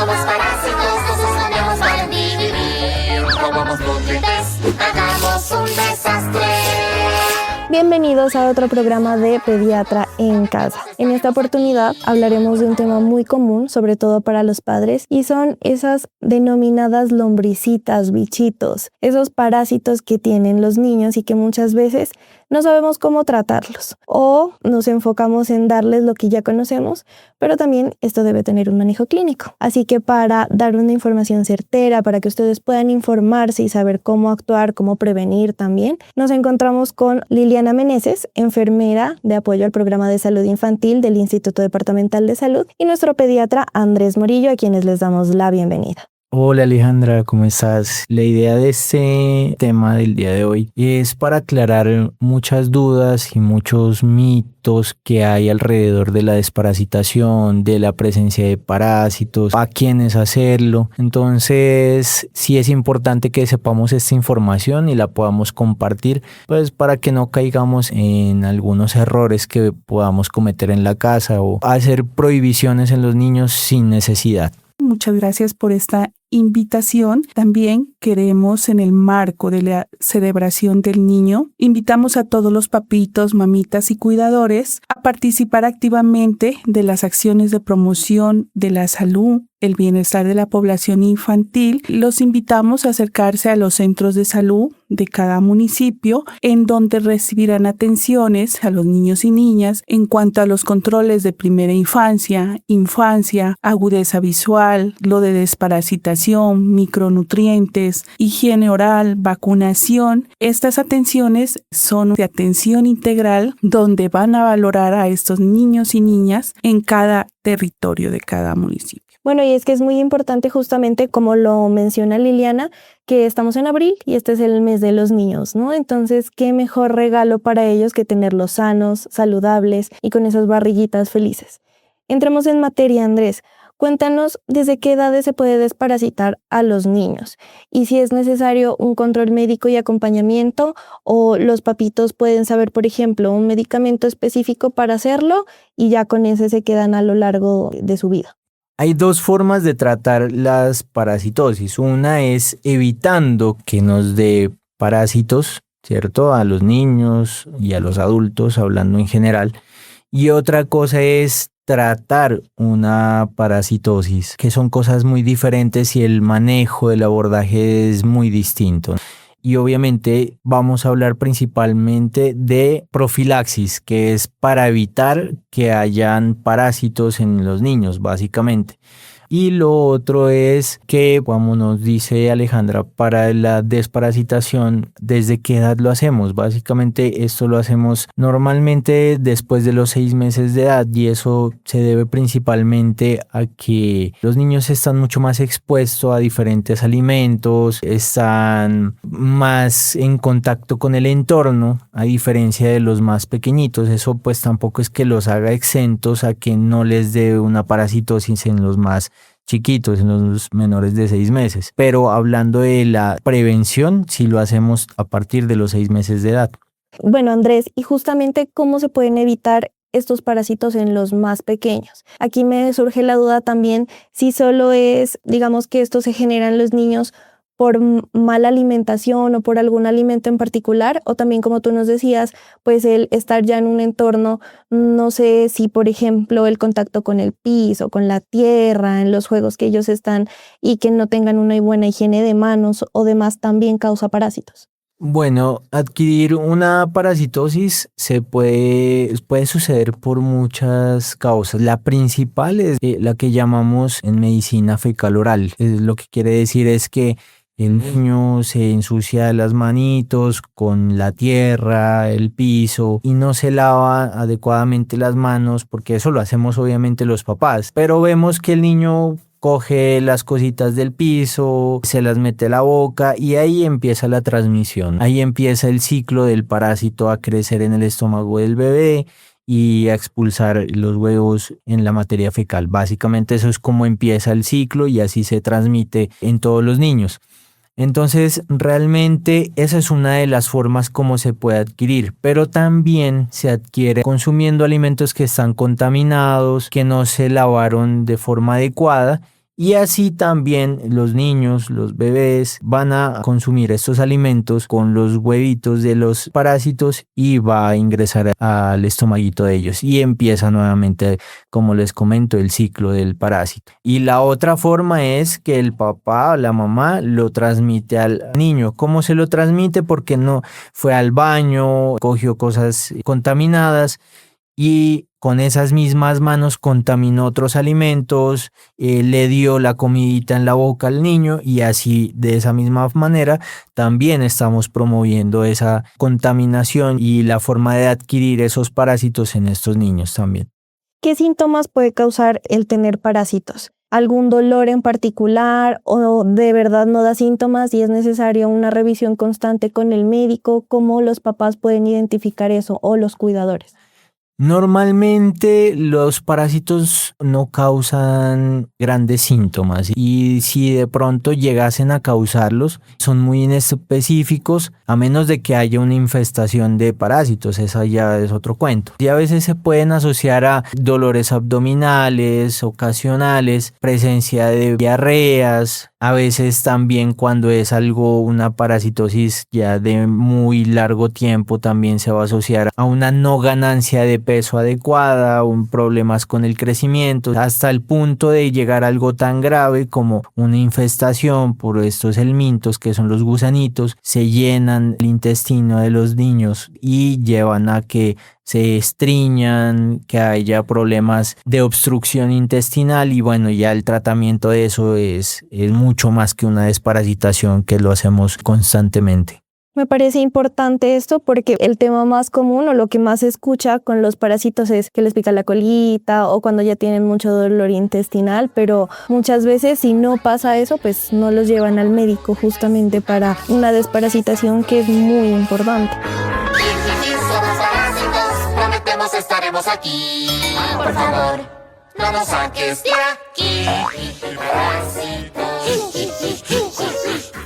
Somos parásitos, no soñamos para vivir. Robamos nutrientes, hagamos un desastre. Bienvenidos a otro programa de Pediatra en Casa. En esta oportunidad hablaremos de un tema muy común, sobre todo para los padres, y son esas denominadas lombricitas, bichitos, esos parásitos que tienen los niños y que muchas veces no sabemos cómo tratarlos o nos enfocamos en darles lo que ya conocemos, pero también esto debe tener un manejo clínico. Así que para dar una información certera, para que ustedes puedan informarse y saber cómo actuar, cómo prevenir también, nos encontramos con Liliana Meneses, enfermera de apoyo al programa de salud infantil del Instituto Departamental de Salud, y nuestro pediatra Andrés Morillo, a quienes les damos la bienvenida. Hola Alejandra, ¿cómo estás? La idea de este tema del día de hoy es para aclarar muchas dudas y muchos mitos que hay alrededor de la desparasitación, de la presencia de parásitos, a quiénes hacerlo. Entonces, sí es importante que sepamos esta información y la podamos compartir, pues para que no caigamos en algunos errores que podamos cometer en la casa o hacer prohibiciones en los niños sin necesidad. Muchas gracias por esta invitación. También queremos, en el marco de la celebración del niño, invitamos a todos los papitos, mamitas y cuidadores a participar activamente de las acciones de promoción de la salud, el bienestar de la población infantil. Los invitamos a acercarse a los centros de salud de cada municipio, en donde recibirán atenciones a los niños y niñas en cuanto a los controles de primera infancia, agudeza visual, lo de desparasitación, micronutrientes, higiene oral, vacunación. Estas atenciones son de atención integral, donde van a valorar a estos niños y niñas en cada territorio de cada municipio. Bueno, y es que es muy importante, justamente como lo menciona Liliana, que estamos en abril y este es el mes de los niños, ¿no? Entonces, qué mejor regalo para ellos que tenerlos sanos, saludables y con esas barriguitas felices. Entremos en materia, Andrés. Cuéntanos desde qué edades se puede desparasitar a los niños y si es necesario un control médico y acompañamiento, o los papitos pueden saber, por ejemplo, un medicamento específico para hacerlo y ya con ese se quedan a lo largo de su vida. Hay dos formas de tratar las parasitosis. Una es evitando que nos dé parásitos, ¿cierto? A los niños y a los adultos, hablando en general. Y otra cosa es tratar una parasitosis, que son cosas muy diferentes y el manejo del abordaje es muy distinto. Y obviamente vamos a hablar principalmente de profilaxis, que es para evitar que hayan parásitos en los niños, básicamente. Y lo otro es que, como nos dice Alejandra, para la desparasitación, ¿desde qué edad lo hacemos? Básicamente esto lo hacemos normalmente después de los 6 meses de edad, y eso se debe principalmente a que los niños están mucho más expuestos a diferentes alimentos, están más en contacto con el entorno, a diferencia de los más pequeñitos. Eso pues tampoco es que los haga exentos a que no les dé una parasitosis en los más chiquitos, en los menores de 6 meses. Pero hablando de la prevención, sí lo hacemos a partir de los 6 meses de edad. Bueno, Andrés, y justamente cómo se pueden evitar estos parásitos en los más pequeños. Aquí me surge la duda también si solo es, digamos, que esto se genera en los niños por mala alimentación o por algún alimento en particular, o también, como tú nos decías, pues el estar ya en un entorno, no sé si por ejemplo el contacto con el piso, con la tierra, en los juegos que ellos están y que no tengan una buena higiene de manos o demás, también causa parásitos. Bueno, adquirir una parasitosis puede suceder por muchas causas. La principal es la que llamamos en medicina fecal oral. Lo que quiere decir es que el niño se ensucia las manitos con la tierra, el piso, y no se lava adecuadamente las manos, porque eso lo hacemos obviamente los papás. Pero vemos que el niño coge las cositas del piso, se las mete a la boca, y ahí empieza la transmisión. Ahí empieza el ciclo del parásito a crecer en el estómago del bebé y a expulsar los huevos en la materia fecal. Básicamente eso es como empieza el ciclo y así se transmite en todos los niños. Entonces, realmente esa es una de las formas como se puede adquirir, pero también se adquiere consumiendo alimentos que están contaminados, que no se lavaron de forma adecuada, Y así también los niños, los bebés van a consumir estos alimentos con los huevitos de los parásitos y va a ingresar al estomaguito de ellos y empieza nuevamente, como les comento, el ciclo del parásito. Y la otra forma es que el papá o la mamá lo transmite al niño. ¿Cómo se lo transmite? Porque no fue al baño, cogió cosas contaminadas y con esas mismas manos contaminó otros alimentos, le dio la comidita en la boca al niño y así de esa misma manera también estamos promoviendo esa contaminación y la forma de adquirir esos parásitos en estos niños también. ¿Qué síntomas puede causar el tener parásitos? ¿Algún dolor en particular o de verdad no da síntomas y es necesaria una revisión constante con el médico? ¿Cómo los papás pueden identificar eso o los cuidadores? Normalmente los parásitos no causan grandes síntomas y si de pronto llegasen a causarlos son muy inespecíficos a menos de que haya una infestación de parásitos, esa ya es otro cuento. Y a veces se pueden asociar a dolores abdominales, ocasionales, presencia de diarreas, a veces también cuando es una parasitosis ya de muy largo tiempo también se va a asociar a una no ganancia de peso adecuada, problemas con el crecimiento, hasta el punto de llegar a algo tan grave como una infestación por estos helmintos que son los gusanitos, se llenan el intestino de los niños y llevan a que se estriñan, que haya problemas de obstrucción intestinal y bueno, ya el tratamiento de eso es mucho más que una desparasitación que lo hacemos constantemente. Me parece importante esto porque el tema más común o lo que más se escucha con los parásitos es que les pica la colita o cuando ya tienen mucho dolor intestinal, pero muchas veces si no pasa eso, pues no los llevan al médico justamente para una desparasitación que es muy importante. Somos parásitos, prometemos estaremos aquí. Por favor, no nos saques de aquí. Parásitos.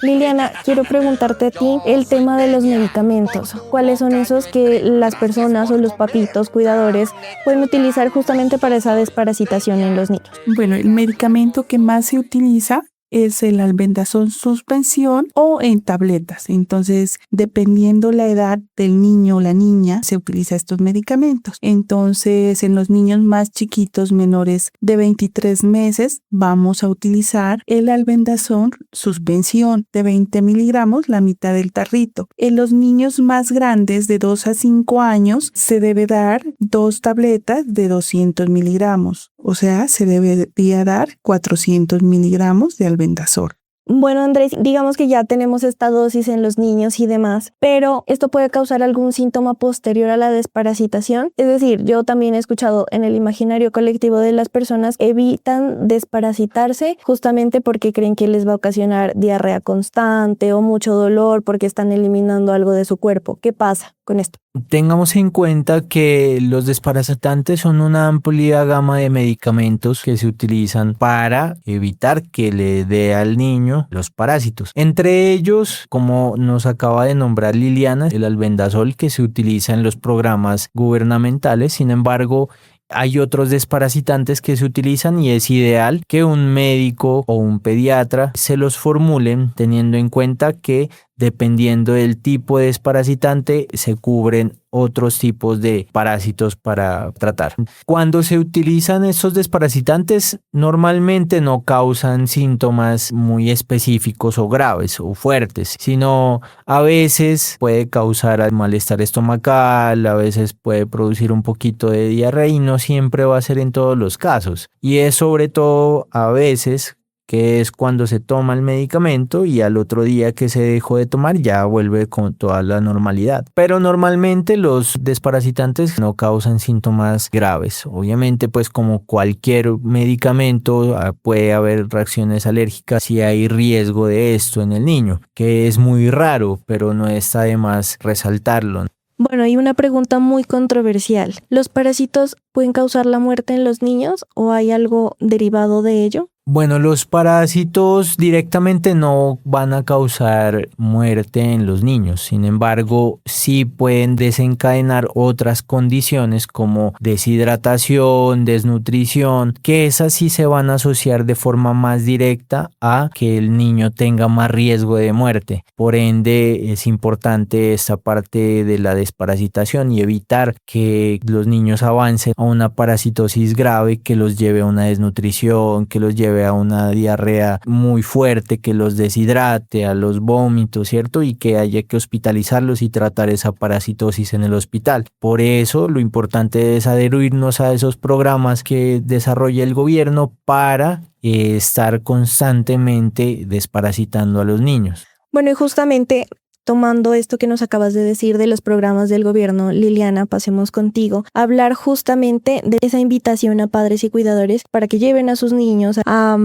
Liliana, quiero preguntarte a ti el tema de los medicamentos. ¿Cuáles son esos que las personas o los papitos cuidadores pueden utilizar justamente para esa desparasitación en los niños? Bueno, el medicamento que más se utiliza es el albendazol suspensión o en tabletas. Entonces, dependiendo la edad del niño o la niña, se utiliza estos medicamentos. Entonces, en los niños más chiquitos, menores de 23 meses, vamos a utilizar el albendazol suspensión de 20 miligramos, la mitad del tarrito. En los niños más grandes, de 2 a 5 años, se debe dar 2 tabletas de 200 miligramos. O sea, se debería dar 400 miligramos de albendazol. Bueno, Andrés, digamos que ya tenemos esta dosis en los niños y demás, pero ¿esto puede causar algún síntoma posterior a la desparasitación? Es decir, yo también he escuchado en el imaginario colectivo de las personas que evitan desparasitarse justamente porque creen que les va a ocasionar diarrea constante o mucho dolor porque están eliminando algo de su cuerpo. ¿Qué pasa con esto? Tengamos en cuenta que los desparasitantes son una amplia gama de medicamentos que se utilizan para evitar que le dé al niño los parásitos. Entre ellos, como nos acaba de nombrar Liliana, el albendazol que se utiliza en los programas gubernamentales. Sin embargo, hay otros desparasitantes que se utilizan y es ideal que un médico o un pediatra se los formulen teniendo en cuenta que dependiendo del tipo de desparasitante se cubren otros tipos de parásitos para tratar. Cuando se utilizan estos desparasitantes normalmente no causan síntomas muy específicos o graves o fuertes, sino a veces puede causar malestar estomacal, a veces puede producir un poquito de diarrea y no siempre va a ser en todos los casos. Y es sobre todo a veces que es cuando se toma el medicamento y al otro día que se dejó de tomar ya vuelve con toda la normalidad. Pero normalmente los desparasitantes no causan síntomas graves. Obviamente, pues como cualquier medicamento puede haber reacciones alérgicas si hay riesgo de esto en el niño, que es muy raro, pero no está de más resaltarlo. Bueno, y una pregunta muy controversial. ¿Los parásitos pueden causar la muerte en los niños o hay algo derivado de ello? Bueno, los parásitos directamente no van a causar muerte en los niños. Sin embargo, sí pueden desencadenar otras condiciones como deshidratación, desnutrición, que esas sí se van a asociar de forma más directa a que el niño tenga más riesgo de muerte. Por ende, es importante esta parte de la desparasitación y evitar que los niños avancen a una parasitosis grave que los lleve a una desnutrición, que los lleve a una diarrea muy fuerte, que los deshidrate, a los vómitos, ¿cierto? Y que haya que hospitalizarlos y tratar esa parasitosis en el hospital. Por eso lo importante es adherirnos a esos programas que desarrolla el gobierno para estar constantemente desparasitando a los niños. Bueno, y justamente tomando esto que nos acabas de decir de los programas del gobierno, Liliana, pasemos contigo a hablar justamente de esa invitación a padres y cuidadores para que lleven a sus niños a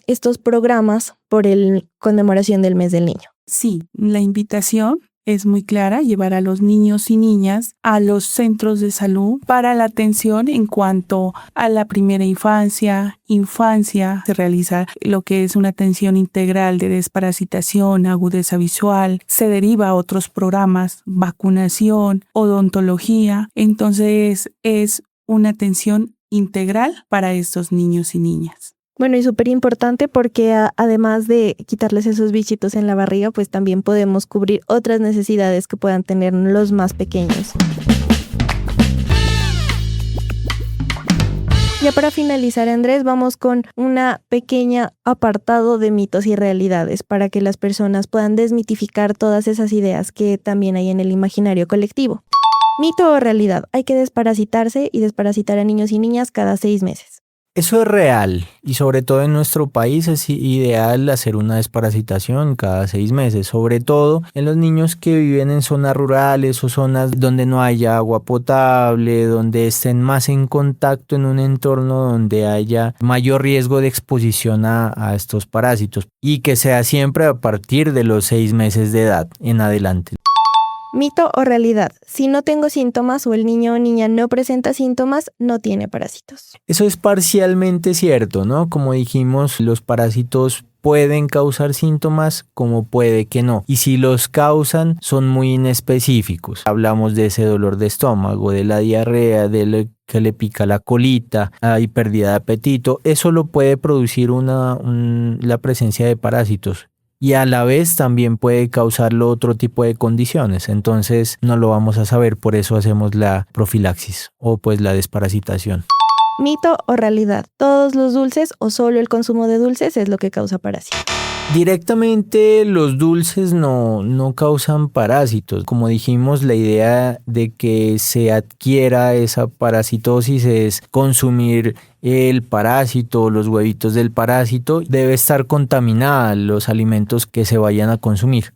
estos programas por el conmemoración del mes del niño. Sí, la invitación es muy clara, llevar a los niños y niñas a los centros de salud para la atención en cuanto a la primera infancia. Se realiza lo que es una atención integral de desparasitación, agudeza visual, se deriva a otros programas, vacunación, odontología. Entonces es una atención integral para estos niños y niñas. Bueno, y súper importante porque además de quitarles esos bichitos en la barriga, pues también podemos cubrir otras necesidades que puedan tener los más pequeños. Ya para finalizar, Andrés, vamos con una pequeña apartado de mitos y realidades para que las personas puedan desmitificar todas esas ideas que también hay en el imaginario colectivo. Mito o realidad, hay que desparasitarse y desparasitar a niños y niñas cada 6 meses. Eso es real y sobre todo en nuestro país es ideal hacer una desparasitación cada 6 meses, sobre todo en los niños que viven en zonas rurales o zonas donde no haya agua potable, donde estén más en contacto en un entorno donde haya mayor riesgo de exposición a estos parásitos y que sea siempre a partir de los 6 meses de edad en adelante. Mito o realidad, si no tengo síntomas o el niño o niña no presenta síntomas, no tiene parásitos. Eso es parcialmente cierto, ¿no? Como dijimos, los parásitos pueden causar síntomas como puede que no. Y si los causan, son muy inespecíficos. Hablamos de ese dolor de estómago, de la diarrea, de lo que le pica la colita, hay pérdida de apetito. Eso lo puede producir la presencia de parásitos. Y a la vez también puede causarlo otro tipo de condiciones. Entonces no lo vamos a saber, por eso hacemos la profilaxis o pues la desparasitación. Mito o realidad, todos los dulces o solo el consumo de dulces es lo que causa parásitos. Directamente los dulces no causan parásitos. Como dijimos, la idea de que se adquiera esa parasitosis es consumir el parásito, los huevitos del parásito. Debe estar contaminada los alimentos que se vayan a consumir.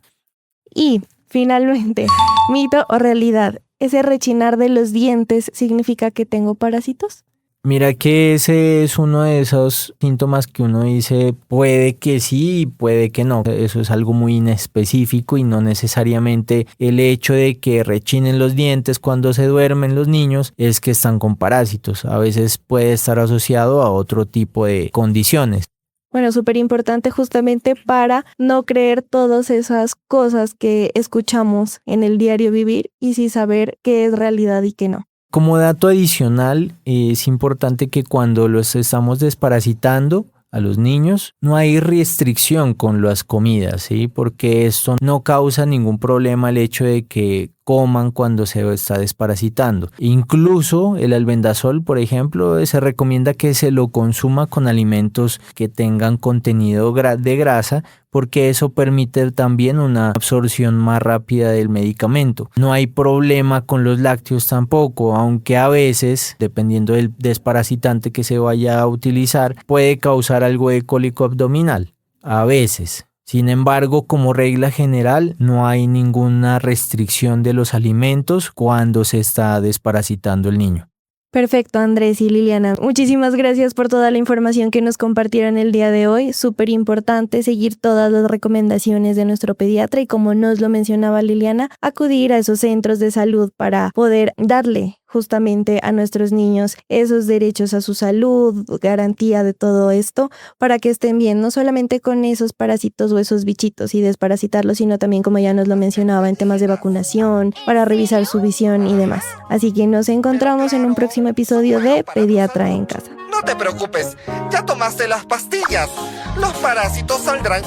Y finalmente, mito o realidad, ¿ese rechinar de los dientes significa que tengo parásitos? Mira que ese es uno de esos síntomas que uno dice puede que sí y puede que no. Eso es algo muy inespecífico y no necesariamente el hecho de que rechinen los dientes cuando se duermen los niños es que están con parásitos. A veces puede estar asociado a otro tipo de condiciones. Bueno, súper importante justamente para no creer todas esas cosas que escuchamos en el diario vivir y sí saber qué es realidad y qué no. Como dato adicional, es importante que cuando los estamos desparasitando a los niños, no hay restricción con las comidas, ¿sí? Porque esto no causa ningún problema el hecho de que coman cuando se está desparasitando. Incluso el albendazol, por ejemplo, se recomienda que se lo consuma con alimentos que tengan contenido de grasa, porque eso permite también una absorción más rápida del medicamento. No hay problema con los lácteos tampoco, aunque a veces, dependiendo del desparasitante que se vaya a utilizar, puede causar algo de cólico abdominal. A veces. Sin embargo, como regla general, no hay ninguna restricción de los alimentos cuando se está desparasitando el niño. Perfecto, Andrés y Liliana. Muchísimas gracias por toda la información que nos compartieron el día de hoy. Súper importante seguir todas las recomendaciones de nuestro pediatra y, como nos lo mencionaba Liliana, acudir a esos centros de salud para poder darle justamente a nuestros niños esos derechos a su salud, garantía de todo esto, para que estén bien, no solamente con esos parásitos o esos bichitos y desparasitarlos, sino también, como ya nos lo mencionaba, en temas de vacunación, para revisar su visión y demás. Así que nos encontramos en un próximo episodio de Pediatra en Casa. No te preocupes, ya tomaste las pastillas. Los parásitos saldrán